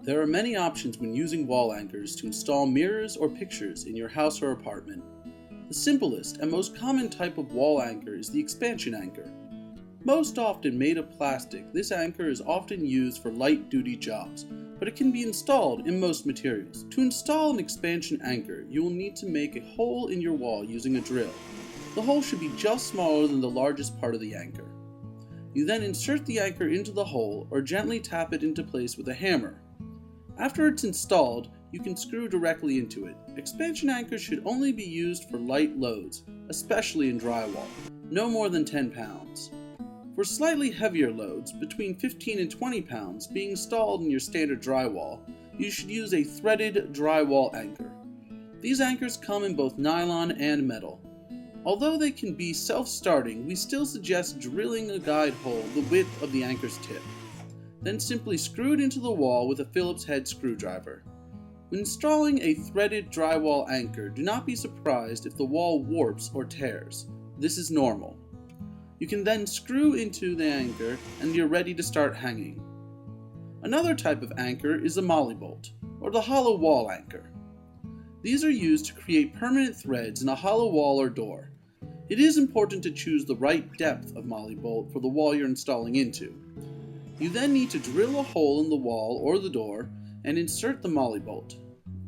There are many options when using wall anchors to install mirrors or pictures in your house or apartment. The simplest and most common type of wall anchor is the expansion anchor. Most often made of plastic, this anchor is often used for light-duty jobs, but it can be installed in most materials. To install an expansion anchor, you will need to make a hole in your wall using a drill. The hole should be just smaller than the largest part of the anchor. You then insert the anchor into the hole or gently tap it into place with a hammer. After it's installed, you can screw directly into it. Expansion anchors should only be used for light loads, especially in drywall, no more than 10 pounds. For slightly heavier loads, between 15 and 20 pounds, being installed in your standard drywall, you should use a threaded drywall anchor. These anchors come in both nylon and metal. Although they can be self-starting, we still suggest drilling a guide hole the width of the anchor's tip. Then simply screw it into the wall with a Phillips head screwdriver. When installing a threaded drywall anchor, do not be surprised if the wall warps or tears. This is normal. You can then screw into the anchor and you're ready to start hanging. Another type of anchor is a molly bolt, or the hollow wall anchor. These are used to create permanent threads in a hollow wall or door. It is important to choose the right depth of molly bolt for the wall you're installing into. You then need to drill a hole in the wall or the door and insert the molly bolt.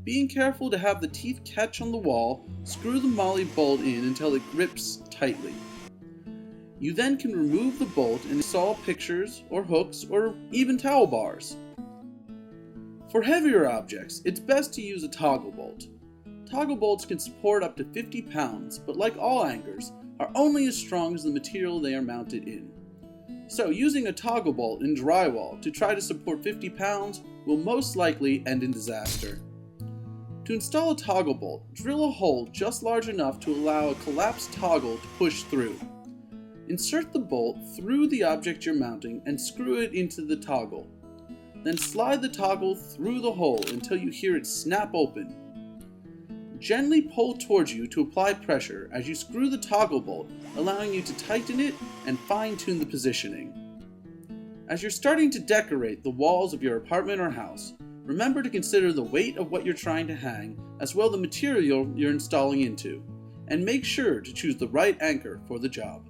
Being careful to have the teeth catch on the wall, screw the molly bolt in until it grips tightly. You then can remove the bolt and install pictures or hooks or even towel bars. For heavier objects, it's best to use a toggle bolt. Toggle bolts can support up to 50 pounds, but like all anchors, are only as strong as the material they are mounted in. So using a toggle bolt in drywall to try to support 50 pounds will most likely end in disaster. To install a toggle bolt, drill a hole just large enough to allow a collapsed toggle to push through. Insert the bolt through the object you're mounting and screw it into the toggle. Then slide the toggle through the hole until you hear it snap open. Gently pull towards you to apply pressure as you screw the toggle bolt, allowing you to tighten it and fine-tune the positioning. As you're starting to decorate the walls of your apartment or house, remember to consider the weight of what you're trying to hang, as well as the material you're installing into, and make sure to choose the right anchor for the job.